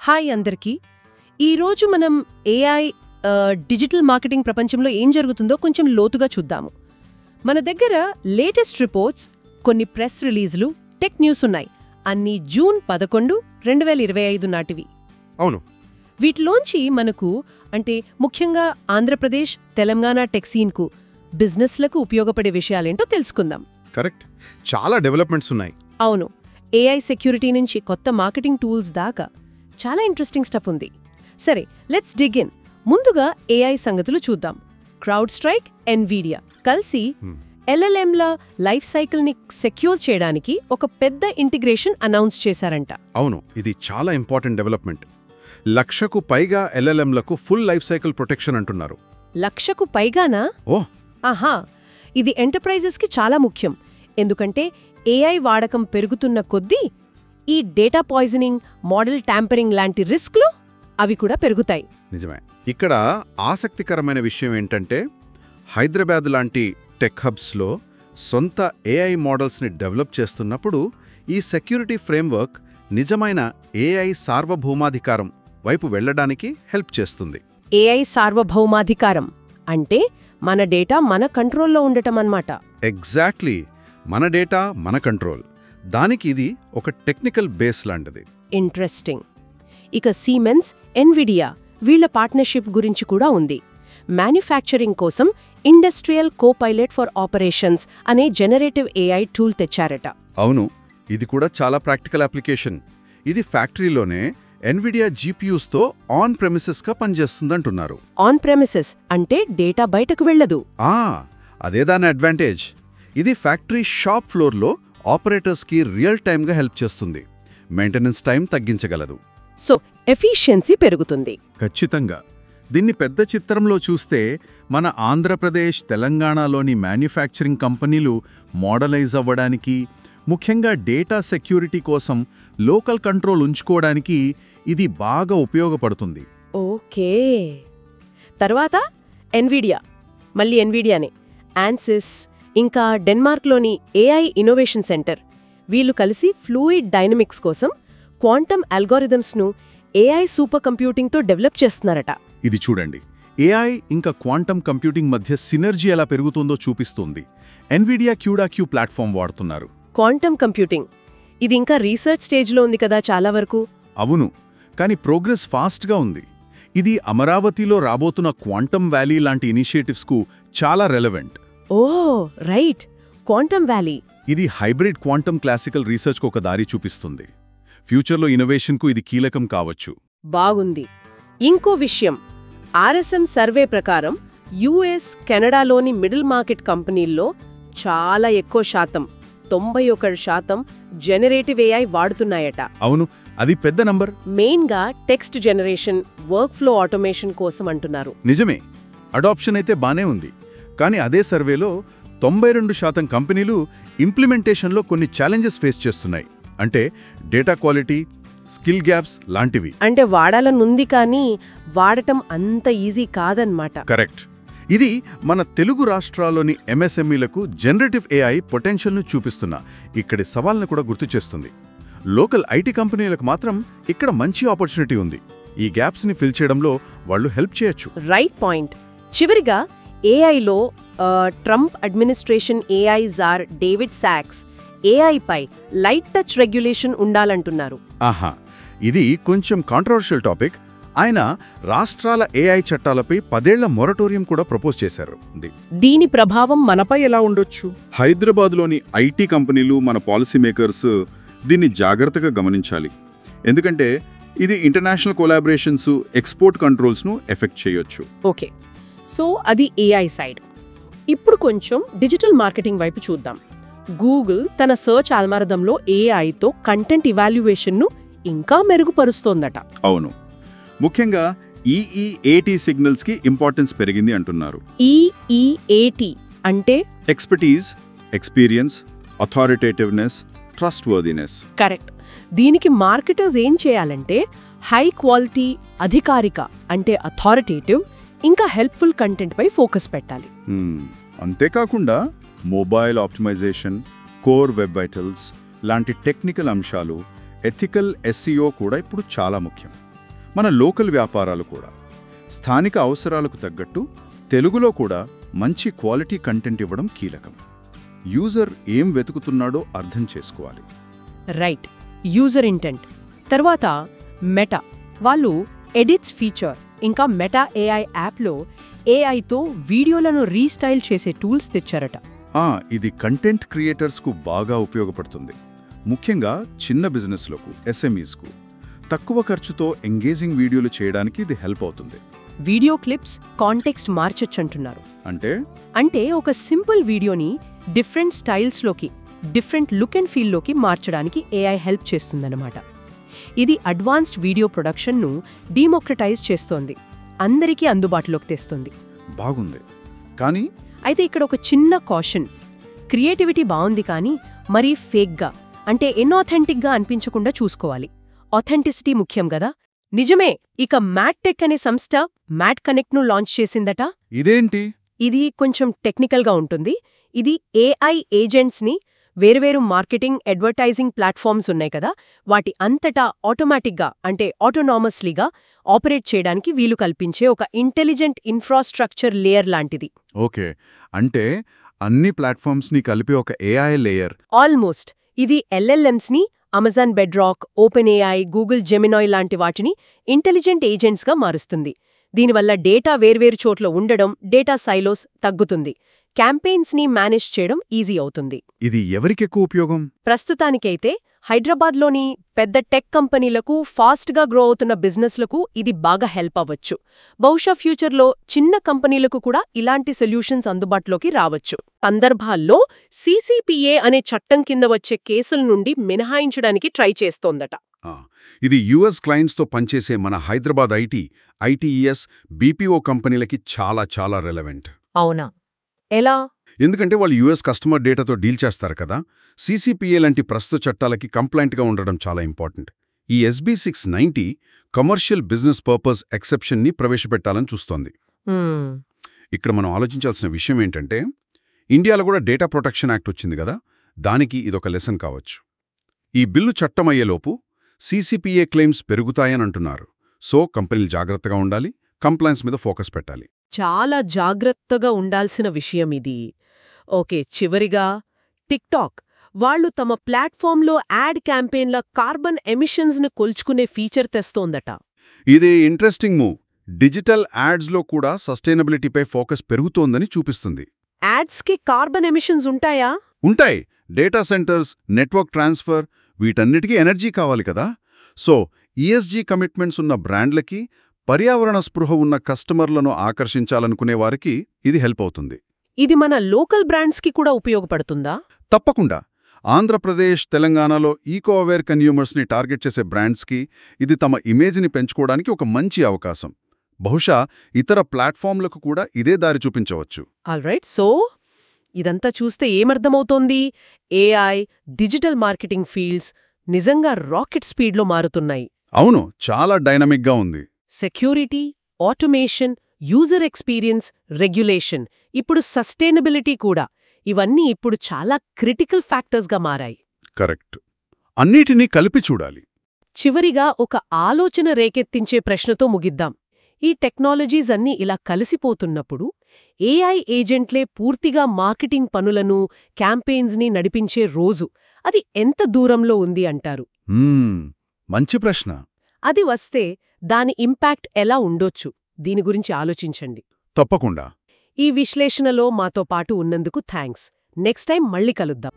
Hi అందరికీ. ఈరోజు మనం ఏఐ డిజిటల్ మార్కెటింగ్ ప్రపంచంలో ఏం జరుగుతుందో కొంచెం లోతుగా చూద్దాము. మన దగ్గర లేటెస్ట్ రిపోర్ట్స్, కొన్ని ప్రెస్ రిలీజులు, టెక్ న్యూస్ ఉన్నాయి. అన్నీ జూన్ 11, 2025 నాటివి. అవును. వీటిలోంచి మనకు ముఖ్యంగా ఆంధ్రప్రదేశ్, తెలంగాణ టెక్ సీన్కు, బిజినెస్లకు ఉపయోగపడే విషయాలేంటో తెలుసుకుందాం. కరెక్ట్. చాలా డెవలప్మెంట్స్ ఉన్నాయి. అవును. ఏఐ సెక్యూరిటీ నుంచి కొత్త మార్కెటింగ్ టూల్స్ దాకా చాలా ఇంట్రెస్టింగ్ స్టఫ్ ఉంది. సరే, లెట్స్ డిగ్ ఇన్. ముందుగా ఏఐ సంగతులు చూద్దాం. క్రౌడ్ స్ట్రైక్, ఎన్విడియా కలిసి ఎల్ఎల్ఎంల లైఫ్ సైకిల్ని సెక్యూర్ చేయడానికి ఒక పెద్ద ఇంటిగ్రేషన్ అనౌన్స్ చేశారంట. అవును, ఇది చాలా ఇంపార్టెంట్ డెవలప్మెంట్. 1,00,000కు పైగా ఎల్ఎల్ఎంలకు ఫుల్ లైఫ్ సైకిల్ ప్రొటెక్షన్ అంటున్నారు. 1,00,000కు పైగానా? ఓహ్, ఆహా. ఇది ఎంటర్ప్రైజెస్కి చాలా ముఖ్యం. ఎందుకంటే ఏఐ వాడకం పెరుగుతున్న కొద్దీ ఈ డేటా పాయిజనింగ్, మోడల్ ట్యాంపరింగ్ లాంటి రిస్క్లు అవి కూడా పెరుగుతాయి. నిజమే. ఇక్కడ ఆసక్తికరమైన విషయం ఏంటంటే, హైదరాబాద్ లాంటి టెక్ హబ్స్లో సొంత ఏఐ మోడల్స్ని డెవలప్ చేస్తున్నప్పుడు ఈ సెక్యూరిటీ ఫ్రేమ్వర్క్ నిజమైన ఏఐ సార్వభౌమాధికారం వైపు వెళ్లడానికి హెల్ప్ చేస్తుంది. ఏఐ సార్వభౌమాధికారం అంటే మన డేటా మన కంట్రోల్లో ఉండటం అన్నమాట. ఎగ్జాక్ట్లీ. మన డేటా మన కంట్రోల్. దానికి ఇది ఒక టెక్నికల్ బేస్ లాంటిది. ఇంట్రెస్టింగ్. ఇక సీమెన్స్, ఎన్విడియా వీళ్ల పార్ట్నర్షిప్ గురించి కూడా ఉంది. మ్యానుఫ్యాక్చరింగ్ కోసం ఇండస్ట్రియల్ కోపైలట్ ఫర్ ఆపరేషన్స్ అనే జనరేటివ్ ఏఐ టూల్ తెచ్చారట. అవును, ఇది కూడా చాలా ప్రాక్టికల్ అప్లికేషన్. ఇది ఫ్యాక్టరీలోనే ఎన్విడియా జీపీయూస్తో ఆన్ ప్రెమిసెస్గా పనిచేస్తుందంటున్నారు. ఆన్ ప్రెమిసెస్ అంటే డేటా బయటకు వెళ్లదు. అదే దాని అడ్వాంటేజ్. ఇది ఫ్యాక్టరీ షాప్ ఫ్లోర్లో ఆపరేటర్స్కి రియల్ టైమ్గా హెల్ప్ చేస్తుంది. మెయింటెనెన్స్ టైం తగ్గించగలదు. సో ఎఫిషియన్సీ పెరుగుతుంది. ఖచ్చితంగా. దీన్ని పెద్ద చిత్రంలో చూస్తే మన ఆంధ్రప్రదేశ్, తెలంగాణలోని మ్యానుఫ్యాక్చరింగ్ కంపెనీలు మోడలైజ్ అవ్వడానికి, ముఖ్యంగా డేటా సెక్యూరిటీ కోసం లోకల్ కంట్రోల్ ఉంచుకోవడానికి ఇది బాగా ఉపయోగపడుతుంది. ఓకే. తర్వాత ఎన్విడియా, మళ్ళీ ఎన్విడియానే, ఆన్సిస్, ఇంకా డెన్మార్క్లోని ఏఐ ఇన్నోవేషన్ సెంటర్ వీళ్ళు కలిసి ఫ్లూయిడ్ డైనమిక్స్ కోసం క్వాంటమ్ అల్గోరిథమ్స్ను ఏఐ సూపర్ కంప్యూటింగ్తో డెవలప్ చేస్తున్నారట. ఇది చూడండి, ఏఐ ఇంకా క్వాంటమ్ కంప్యూటింగ్ మధ్య సినర్జీ ఎలా పెరుగుతుందో చూపిస్తుంది. ఎన్విడియా క్యూడాక్యూ ప్లాట్ఫామ్ వాడుతున్నారు. క్వాంటమ్ కంప్యూటింగ్ ఇది ఇంకా రీసెర్చ్ స్టేజ్లో ఉంది కదా చాలా వరకు. అవును, కానీ ప్రోగ్రెస్ ఫాస్ట్గా ఉంది. ఇది అమరావతిలో రాబోతున్న క్వాంటమ్ వ్యాలీ లాంటి ఇనిషియేటివ్స్కు చాలా రెలవెంట్. ఓ రైట్, క్వాంటమ్ వ్యాలీ. ఇది హైబ్రిడ్ క్వాంటమ్ క్లాసికల్ రీసెర్చ్కు ఒక దారి చూపిస్తుంది. ఫ్యూచర్లో ఇన్నోవేషన్కు ఇది కీలకం కావచ్చు. బాగుంది. ఇంకో విషయం, ఆర్ఎస్ఎం సర్వే ప్రకారం యుఎస్, కెనడాలోని మిడిల్ మార్కెట్ కంపెనీల్లో చాలా ఎక్కువ శాతం, 91% జెనరేటివ్ ఏఐ వాడుతున్నాయట. అవును, అది పెద్ద నంబర్. మెయిన్గా text generation, work flow automation కోసం అంటున్నారు. నిజమే, అడాప్షన్ అయితే బానే ఉంది. కానీ అదే సర్వేలో 92% కంపెనీలు ఇంప్లిమెంటేషన్లో కొన్ని ఛాలెంజెస్ ఫేస్ చేస్తున్నాయి. అంటే డేటా క్వాలిటీ, స్కిల్ గ్యాప్స్ లాంటివి. అంటే వాడాలనుంది కానీ వాడటం అంత ఈజీ కాదన్నమాట. కరెక్ట్. ఇది మన తెలుగు రాష్ట్రాల్లోని ఎంఎస్ఎంఈలకు జనరేటివ్ ఏఐ పొటెన్షియల్ను చూపిస్తున్న ఇక్కడి సవాల్ను కూడా గుర్తు చేస్తుంది. లోకల్ ఐటీ కంపెనీలకు మాత్రం ఇక్కడ మంచి ఆపర్చునిటీ ఉంది. ఈ గ్యాప్స్ని ఫిల్ చేయడంలో వాళ్ళు హెల్ప్ చేయొచ్చు. Right point. చివరిగా ఏఐలో Trump administration AI czar David Sacks ఏఐపై లైట్ టచ్ రెగ్యులేషన్ ఉండాలంటున్నారు. ఆహా, ఇది కొంచెం కాంట్రవర్షియల్ టాపిక్. ఆయన రాష్ట్రాల ఏఐ చట్టాలపై 10 ఏళ్ల మొరటోరియం కూడా ప్రపోజ్ చేశారు. దీని ప్రభావం మనపై ఎలా ఉండొచ్చు? హైదరాబాద్లోని ఐటీ కంపెనీలు, మన పాలసీ మేకర్స్ దీన్ని జాగ్రత్తగా గమనించాలి. ఎందుకంటే ఇది ఇంటర్నేషనల్ కొలాబరేషన్స్, ఎక్స్పోర్ట్ కంట్రోల్స్ను ఎఫెక్ట్ చేయొచ్చు. ఓకే, సో అది ఏఐ సైడ్. ఇప్పుడు కొంచెం డిజిటల్ మార్కెటింగ్ వైపు చూద్దాం. గూగుల్ తన సర్చ్ అల్మారథంలో ఏఐతో కంటెంట్ ఇవాల్యుయేషన్ను ఇంకా మెరుగుపరుస్తోందట. అవును, ముఖ్యంగా ఈఈఏటీ సిగ్నల్స్కి ఇంపార్టెన్స్ పెరిగింది అంటున్నారు. ఈఈఏటీ అంటే ఎక్స్పర్టీజ్, ఎక్స్పీరియన్స్, అథారిటేటివ్నెస్, ట్రస్ట్వర్దినెస్. కరెక్ట్. దీనికి మార్కెటర్స్ ఏం చేయాలంటే హై క్వాలిటీ, అధికారిక అంటే అథారిటేటివ్, ఇంకా హెల్ప్ఫుల్ కంటెంట్ పై ఫోకస్ పెట్టాలి. అంతేకాకుండా mobile optimisation, core web vitals లాంటి టెక్నికల్ అంశాలు, ఎథికల్ ఎస్ఈఓ కూడా ఇప్పుడు చాలా ముఖ్యం. మన లోకల్ వ్యాపారాలు కూడా. స్థానిక అవసరాలకు తగ్గట్టు తెలుగులో కూడా మంచి క్వాలిటీ కంటెంట్ ఇవ్వడం కీలకం. యూజర్ ఏం వెతుకుతున్నాడో అర్థం చేసుకోవాలి. Right, user intent. తర్వాత మెటా వాళ్ళు ఎడిట్స్ ఫీచర్ ఇంకా మెటా ఏఐ యాప్లో ఏఐతో వీడియోలను రీస్టైల్ చేసే టూల్స్ తెచ్చారట. ఇది కంటెంట్ క్రియేటర్స్కు బాగా ఉపయోగపడుతుంది. ముఖ్యంగా చిన్న బిజినెస్లకు, ఎస్ఎంఈస్కు తక్కువ ఖర్చుతో ఎంగేజింగ్ వీడియోలు చేయడానికి ఇది హెల్ప్ అవుతుంది. వీడియో క్లిప్స్ కాంటెక్స్ట్ మార్చొచ్చంటున్నారు. అంటే ఒక సింపుల్ వీడియోని డిఫరెంట్ స్టైల్స్లోకి, డిఫరెంట్ లుక్ అండ్ ఫీల్లోకి మార్చడానికి ఏఐ హెల్ప్ చేస్తుందన్నమాట. ఇది అడ్వాన్స్డ్ వీడియో ప్రొడక్షన్ను డీమోక్రటైజ్ చేస్తోంది, అందరికీ అందుబాటులోకి తెస్తుంది. బాగుంది. కానీ అయితే ఇక్కడ ఒక చిన్న కాషన్. క్రియేటివిటీ బావుంది కానీ మరీ ఫేక్గా, అంటే ఇన్ఆథెంటిక్గా అనిపించకుండా చూసుకోవాలి. ఆథెంటిసిటీ ముఖ్యం గదా. నిజమే, ఇక మ్యాట్టెక్ అనే సంస్థ మ్యాట్ కనెక్ట్ను లాంచ్ చేసిందట. ఇదేంటి? ఇది కొంచెం టెక్నికల్గా ఉంటుంది. ఇది ఏఐ ఏజెంట్స్ని వేర్వేరు మార్కెటింగ్, అడ్వర్టైజింగ్ ప్లాట్ఫామ్స్ ఉన్నాయి కదా, వాటి అంతటా ఆటోమేటిక్గా, అంటే ఆటోనామస్లీగా ఆపరేట్ చేయడానికి వీలు కల్పించే ఒక ఇంటెలిజెంట్ ఇన్ఫ్రాస్ట్రక్చర్ లేయర్ లాంటిది. ఓకే, అంటే అన్ని ప్లాట్ఫామ్స్ని కలిపి ఒక ఏఐ లేయర్. ఆల్మోస్ట్. ఇది ఎల్ఎల్ఎమ్స్ని, Amazon Bedrock, OpenAI, Google Gemini లాంటి వాటిని ఇంటెలిజెంట్ ఏజెంట్స్గా మారుస్తుంది. దీనివల్ల డేటా వేర్వేరు చోట్ల ఉండడం, డేటా సైలోస్ తగ్గుతుంది. క్యాంపెయిన్స్ని మేనేజ్ చేయడం ఈజీ అవుతుంది. ఇది ఎవరికెక్కువ ఉపయోగం? ప్రస్తుతానికైతే హైదరాబాద్లోని పెద్ద టెక్ కంపెనీలకు, ఫాస్ట్గా గ్రో అవుతున్న బిజినెస్లకు ఇది బాగా హెల్ప్ అవ్వచ్చు. బహుశా ఫ్యూచర్లో చిన్న కంపెనీలకు కూడా ఇలాంటి సొల్యూషన్స్ అందుబాటులోకి రావచ్చు. సందర్భాల్లో సీసీపీఏ అనే చట్టం కింద వచ్చే కేసుల నుండి మినహాయించడానికి ట్రై చేస్తోందట. ఇది యుఎస్ క్లయింట్స్తో పనిచేసే మన హైదరాబాద్ ఐటీఈఎస్, బీపీఓ కంపెనీలకి చాలా చాలా రెలవెంట్. అవునా? ఎలా? ఎందుకంటే వాళ్ళు యుఎస్ కస్టమర్ డేటాతో డీల్ చేస్తారు కదా. సీసీపీఏ లాంటి ప్రస్తుత చట్టాలకి కంప్లైంట్గా ఉండడం చాలా ఇంపార్టెంట్. ఈ ఎస్బీ 690 కమర్షియల్ బిజినెస్ పర్పస్ ఎక్సెప్షన్ని ప్రవేశపెట్టాలని చూస్తోంది. ఇక్కడ మనం ఆలోచించాల్సిన విషయం ఏంటంటే, ఇండియాలో కూడా డేటా ప్రొటెక్షన్ యాక్ట్ వచ్చింది కదా, దానికి ఇదొక లెసన్ కావచ్చు. ఈ బిల్లు చట్టమయ్యేలోపు సీసీపీఏ క్లెయిమ్స్ పెరుగుతాయనంటున్నారు. సో కంపెనీలు జాగ్రత్తగా ఉండాలి, కంప్లైన్స్ మీద ఫోకస్ పెట్టాలి. చాలా జాగ్రత్తగా ఉండాల్సిన విషయం ఇది. ఓకే, చివరిగా టిక్టాక్ వాళ్ళు తమ ప్లాట్ఫామ్లో యాడ్ క్యాంపెయిన్ల కార్బన్ ఎమిషన్స్ను కొల్చుకునే ఫీచర్ తెస్తోందట. ఇది ఇంట్రెస్టింగ్ మూవ్. డిజిటల్ యాడ్స్లో కూడా సస్టైనబిలిటీపై ఫోకస్ పెరుగుతోందని చూపిస్తుంది. యాడ్స్కి కార్బన్ ఎమిషన్స్ ఉంటాయా? ఉంటాయి. డేటా సెంటర్స్, నెట్వర్క్ ట్రాన్స్ఫర్, వీటన్నిటికీ ఎనర్జీ కావాలి కదా. సో ఈఎస్జీ కమిట్మెంట్స్ ఉన్న బ్రాండ్లకి, పర్యావరణ స్పృహ ఉన్న కస్టమర్లను ఆకర్షించాలనుకునే వారికి ఇది హెల్ప్ అవుతుంది. ఇది మన లోకల్ బ్రాండ్స్కి కూడా ఉపయోగపడుతుందా? తప్పకుండా. ఆంధ్రప్రదేశ్, తెలంగాణలో ఈకో అవేర్ కన్యూమర్స్ని టార్గెట్ చేసే బ్రాండ్స్కి ఇది తమ ఇమేజ్ని పెంచుకోవడానికి ఒక మంచి అవకాశం. బహుశా ఇతర ప్లాట్ఫామ్లకు కూడా ఇదే దారి చూపించవచ్చు. ఆల్రైట్, సో ఇదంతా చూస్తే ఏమర్థమవుతోంది? ఏఐ, డిజిటల్ మార్కెటింగ్ ఫీల్డ్స్ నిజంగా రాకెట్ స్పీడ్లో మారుతున్నాయి. అవును, చాలా డైనమిక్గా ఉంది. Security, automation, user experience, regulation, ఇప్పుడు సస్టైనబిలిటీ కూడా, ఇవన్నీ ఇప్పుడు చాలా క్రిటికల్ ఫ్యాక్టర్స్గా మారాయి. కరెక్ట్. అన్నిటినీ కలిపి చూడాలి. చివరిగా ఒక ఆలోచన రేకెత్తించే ప్రశ్నతో ముగిద్దాం. ఈ టెక్నాలజీస్ అన్నీ ఇలా కలిసిపోతున్నప్పుడు ఏఐ ఏజెంట్లే పూర్తిగా మార్కెటింగ్ పనులను, క్యాంపెయిన్స్ని నడిపించే రోజు అది ఎంత దూరంలో ఉంది అంటారు? మంచి ప్రశ్న. అది వస్తే దాని ఇంపాక్ట్ ఎలా ఉండొచ్చు? దీని గురించి ఆలోచించండి. తప్పకుండా. ఈ విశ్లేషణలో మాతో పాటు ఉన్నందుకు థ్యాంక్స్. నెక్స్ట్ టైం మళ్ళీ కలుద్దాం.